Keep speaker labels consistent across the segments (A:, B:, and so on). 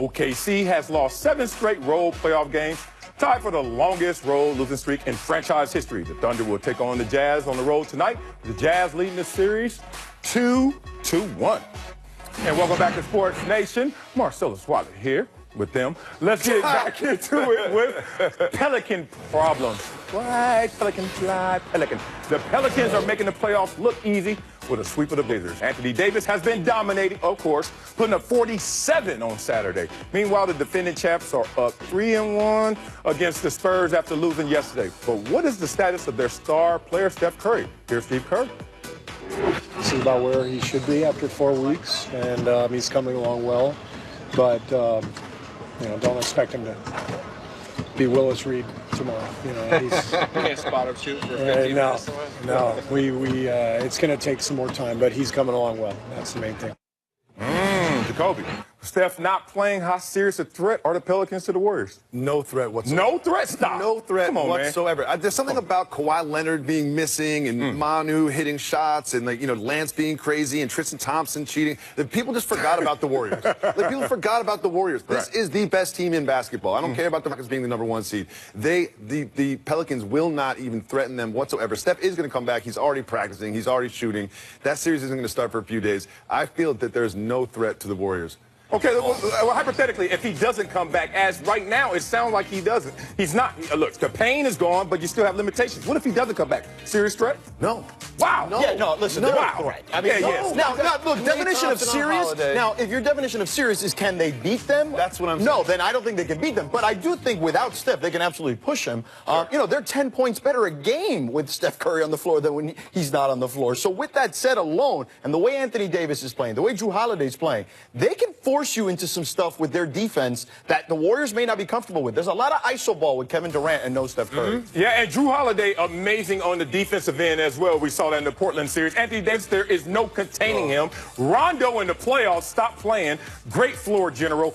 A: OKC has lost 7 straight road playoff games, tied for the longest road losing streak in franchise history. The Thunder will take on the Jazz on the road tonight. The Jazz leading the series 2-1. And welcome back to Sports Nation. Marcellus Wallace here with them. Let's get back into it with Pelican problems. Right, Pelican, fly, Pelican. The Pelicans are making the playoffs look easy with a sweep of the Blazers. Anthony Davis has been dominating, of course, putting up 47 on Saturday. Meanwhile, the defending champs are up 3-1 against the Spurs after losing yesterday. But what is the status of their star player, Steph Curry? Here's Steve Kerr.
B: This is about where he should be after 4 weeks, and he's coming along well. But, don't expect him to be Willis Reed tomorrow. He's
C: can't spot him shoot for 15 minutes.
B: No. It's going to take some more time, but he's coming along well. That's the main thing.
A: Jacoby, Steph not playing, how serious a threat are the Pelicans to the Warriors?
D: No threat whatsoever.
A: No threat? Stop.
D: No threat whatsoever.
A: Man.
D: There's something about Kawhi Leonard being missing and Manu hitting shots and, Lance being crazy and Tristan Thompson cheating. That people just forgot about the Warriors. People forgot about the Warriors. This is the best team in basketball. I don't care about the Pelicans being the #1 seed. The Pelicans will not even threaten them whatsoever. Steph is going to come back. He's already practicing. He's already shooting. That series isn't going to start for a few days. I feel that there's no threat to the Warriors.
A: Okay, well, hypothetically, if he doesn't come back, as right now, it sounds like he doesn't. He's not. Look, the pain is gone, but you still have limitations. What if he doesn't come back? Serious threat?
D: No.
A: Wow.
C: No. Yeah, no, listen.
A: Wow.
C: Right. I mean,
A: yes.
C: Now, look, definition of serious. Now, if your definition of serious is can they beat them?
D: That's what I'm saying.
C: No, then I don't think they can beat them. But I do think without Steph, they can absolutely push him. Sure. They're 10 points better a game with Steph Curry on the floor than when he's not on the floor. So with that said alone, and the way Anthony Davis is playing, the way Drew Holiday's playing, they can force you into some stuff with their defense that the Warriors may not be comfortable with. There's a lot of iso ball with Kevin Durant and no Steph Curry.
A: Yeah, and Drew Holiday amazing on the defensive end as well. We saw that in the Portland series. Anthony Davis, there is no containing him. Rondo in the playoffs stopped playing. Great floor general.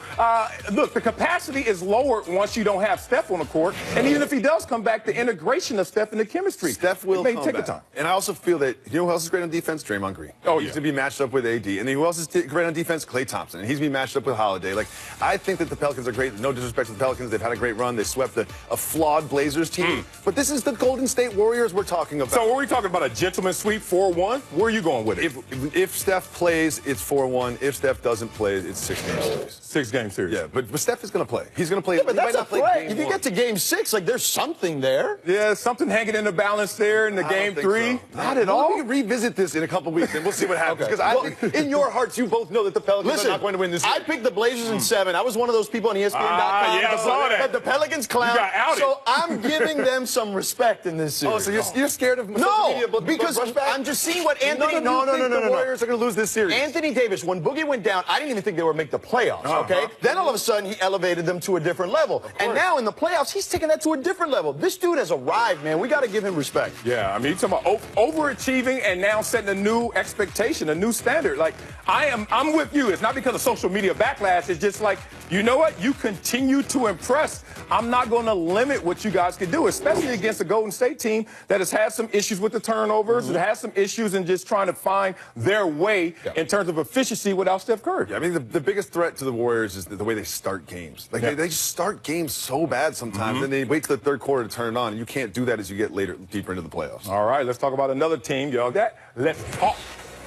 A: Look, the capacity is lower once you don't have Steph on the court. And even if he does come back, the integration of Steph and the chemistry.
D: Steph will
A: may
D: come
A: take
D: back.
A: Time.
D: And I also feel that, who else is great on defense? Draymond Green.
A: Oh,
D: he's to be matched up with AD. And then who else is great on defense? Klay Thompson. And he's being matched up with Holiday. I think that the Pelicans are great. No disrespect to the Pelicans. They've had a great run. They swept a flawed Blazers team. But this is the Golden State Warriors we're talking about.
A: So were we talking about a gentleman sweep 4-1? Where are you going with it?
D: If Steph plays, it's 4-1. If Steph doesn't play, it's 6-game series.
A: 6-game series.
D: Yeah, but Steph is going to play. He's going to play.
C: Yeah, but
D: he
C: that's
D: might
C: a
D: not play
C: threat.
D: game
C: If you
D: one.
C: get to game 6, there's something there.
A: Yeah, something hanging in the balance there in the game 3.
D: So.
A: Not at all.
D: We can revisit this in a couple weeks, and we'll see what happens. Because I think in your hearts, you both know that the Pelicans are not going to win this series.
C: I picked the Blazers in 7. I was one of those people on ESPN.com.
A: Yeah, I saw that.
C: The Pelicans clown.
A: You got outed.
C: So I'm giving them some respect in this series.
D: Oh, so you're scared of
C: no,
D: media,
C: because I'm just seeing what Anthony.
D: No. The Warriors are going to lose this series.
C: Anthony Davis, when Boogie went down, I didn't even think they would make the playoffs. Okay, then all of a sudden he elevated them to a different level, and now in the playoffs he's taking that to a different level. This dude has arrived, man. We got to give him respect.
A: Yeah, I mean, you're talking about overachieving and now setting a new expectation, a new standard. I'm with you. It's not because of social media backlash. It's just you know what? You continue to impress. I'm not going to limit what you guys can do, especially against a Golden State team that has had some issues with the turnovers, that has some issues in just trying to find their way in terms of efficiency without Steph Curry.
D: Yeah, I mean, the biggest threat to the Warriors is the way they start games. They just start games so bad sometimes, and they wait till the third quarter to turn it on, and you can't do that as you get deeper into the playoffs.
A: All right, let's talk about another team, y'all. Let's talk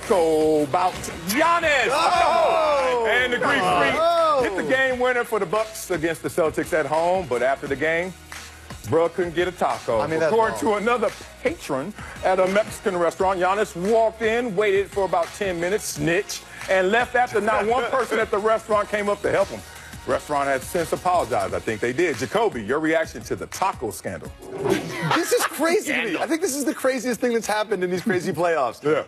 A: about Giannis.
D: Oh!
A: And the Greek Freak hit the game winner for the Bucks against the Celtics at home, but after the game, bro couldn't get a taco. According to another patron at a Mexican restaurant, Giannis walked in, waited for about 10 minutes, snitch, and left after not one person at the restaurant came up to help him. Restaurant has since apologized. I think they did. Jacoby, your reaction to the taco scandal?
D: This is crazy to me. I think this is the craziest thing that's happened in these crazy playoffs.
A: Yeah.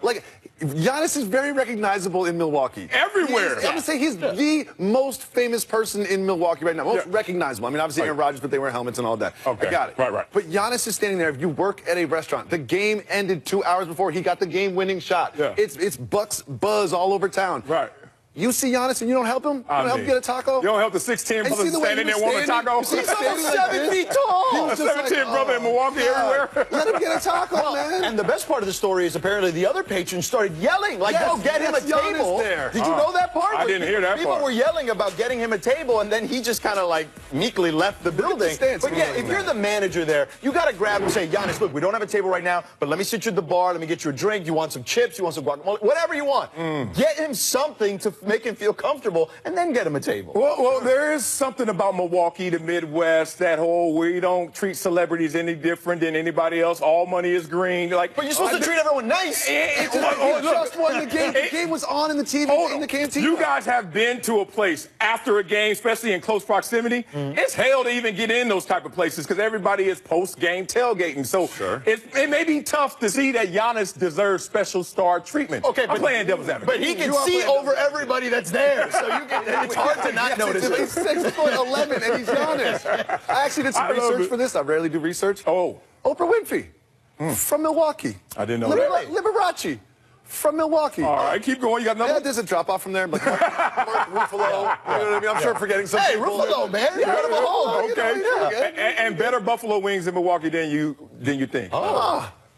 D: Giannis is very recognizable in Milwaukee.
A: Everywhere.
D: I'm going to say he's the most famous person in Milwaukee right now. Most recognizable. I mean, obviously Aaron Rodgers, but they wear helmets and all that.
A: Okay.
D: I got it.
A: Right.
D: But Giannis is standing there. If you work at a restaurant, the game ended 2 hours before he got the game-winning shot.
A: Yeah.
D: It's Bucks buzz all over town.
A: Right.
D: You see Giannis and you don't help him? You don't help him get a taco?
A: You don't help the 6'10"
D: And
A: brother
D: see the way
A: standing
D: he
A: there
D: was
A: wanting a taco?
C: He's almost
D: standing like
C: 7
D: this.
C: feet tall.
D: He
A: A
D: was just
A: 7'10" brother in Milwaukee everywhere.
D: Let him get a taco, man.
C: And the best part of the story is apparently the other patrons started yelling, like,
D: Yes,
C: go get him a
D: yes, Giannis
C: table.
D: there.
C: Did you know that part?
A: I didn't hear that
C: People
A: part.
C: were yelling about getting him a table, and then he just kind of like meekly left the building.
D: stance.
C: But yeah, if you're the manager there, you got to grab him and say, Giannis, look, we don't have a table right now, but let me sit you at the bar, let me get you a drink, you want some chips, you want some guacamole, whatever you want. Get him something to make him feel comfortable, and then get him a table.
A: Well, there is something about Milwaukee, the Midwest, that whole we don't treat celebrities any different than anybody else. All money is green. Like,
C: But you're supposed to treat everyone nice.
D: He just won the game. The game was on in the TV, in the canteen.
A: You guys have been to a place after a game, especially in close proximity. It's hell to even get in those type of places because everybody is post-game tailgating. So it may be tough to see that Giannis deserves special star treatment.
C: Okay,
A: I'm playing devil's advocate.
C: But he can see over everybody that's there, so you can, it's hard to not notice it.
D: He's 6'11" and he's Giannis. I actually did some
A: I love
D: research
A: it.
D: for this. I rarely do research.
A: Oh,
D: Oprah Winfrey from Milwaukee.
A: I didn't know that.
D: Liberace from Milwaukee.
A: All right, keep going. You got another
D: Yeah,
A: one?
D: there's a drop off from there. Like Mark Ruffalo. You know what I mean? I'm sure I'm forgetting some
C: Hey,
D: people.
C: Ruffalo, man. Incredible Hulk.
A: Okay. And better Buffalo wings in Milwaukee than you think.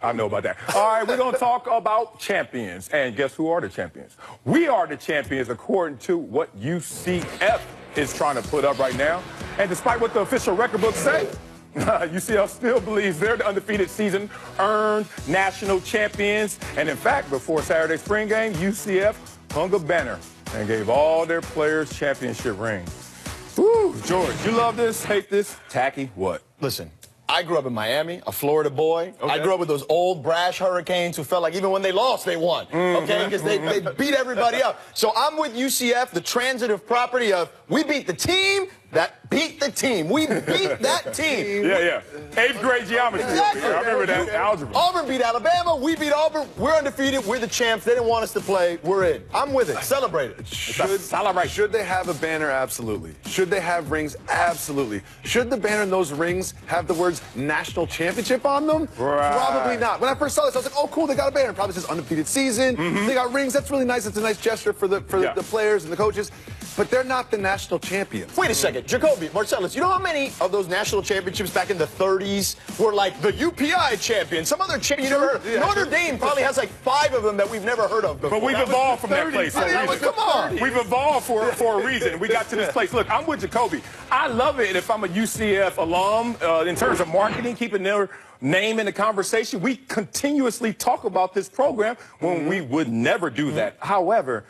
A: I know about that. All right, we're going to talk about champions. And guess who are the champions? We are the champions according to what UCF is trying to put up right now. And despite what the official record books say, UCF still believes they're the undefeated season earned national champions. And in fact, before Saturday's spring game, UCF hung a banner and gave all their players championship rings. Woo, George, you love this, hate this, tacky, what?
C: Listen, I grew up in Miami, a Florida boy. I grew up with those old brash Hurricanes who felt like even when they lost, they won. Okay, because they beat everybody up. So I'm with UCF, the transitive property of we beat the team that beat the team. We beat that team.
A: Yeah. 8th grade geometry.
C: Exactly.
A: I remember that. Algebra.
C: Auburn beat Alabama. We beat Auburn. We're undefeated. We're the champs. They didn't want us to play. We're in. I'm with it. Celebrate it.
D: Should they have a banner? Absolutely. Should they have rings? Absolutely. Should the banner and those rings have the words national championship on them?
A: Right.
D: Probably not. When I first saw this, I was like, oh, cool, they got a banner. It probably says undefeated season. They got rings. That's really nice. It's a nice gesture for the players and the coaches. But they're not the national champions.
C: Wait a second. Jacoby, Marcellus, you know how many of those national championships back in the 30s were like the UPI champion? Some other champion you never heard of.
D: Yeah.
C: Notre Dame probably has like 5 of them that we've never heard of before.
A: But we've evolved from that place for a reason.
C: Come on.
A: We've evolved for a reason. We got to this place. Look, I'm with Jacoby. I love it if I'm a UCF alum in terms of marketing, keeping their name in the conversation. We continuously talk about this program when we would never do that. However,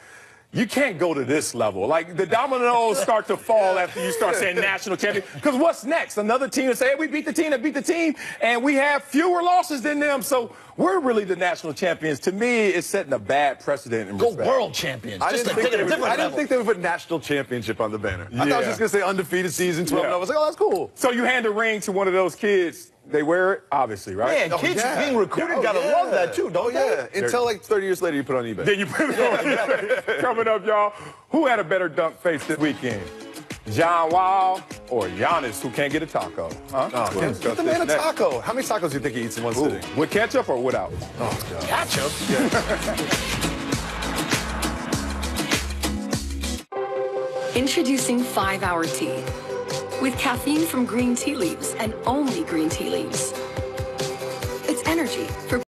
A: you can't go to this level. Like, the dominoes start to fall after you start saying national champion. Because what's next? Another team will say, hey, we beat the team that beat the team, and we have fewer losses than them. So we're really the national champions. To me, it's setting a bad precedent in
C: Go
A: respect.
C: world champions.
D: I
C: Just
D: didn't,
C: to
D: think
C: take it
D: they
C: a
D: would,
C: different
D: I didn't
C: level.
D: think they would put national championship on the banner. I thought I was just going to say undefeated season 12.
A: Yeah.
D: And I was like, oh, that's cool.
A: So you hand a ring to one of those kids. They wear it, obviously, right?
C: Man, kids being recruited gotta love that too, don't they?
D: Until like 30 years later, you put it on eBay.
A: Then you put it on. Coming up, y'all. Who had a better dunk face this weekend? John Wall or Giannis, who can't get a taco? Huh?
D: Oh,
A: We'll
D: get
A: discuss
D: the
A: this
D: man a
A: next.
D: taco. How many tacos do you think he eats in one sitting?
A: With ketchup or without?
D: Oh, God.
C: Ketchup.
E: Introducing 5-Hour Tea. With caffeine from green tea leaves and only green tea leaves. It's energy for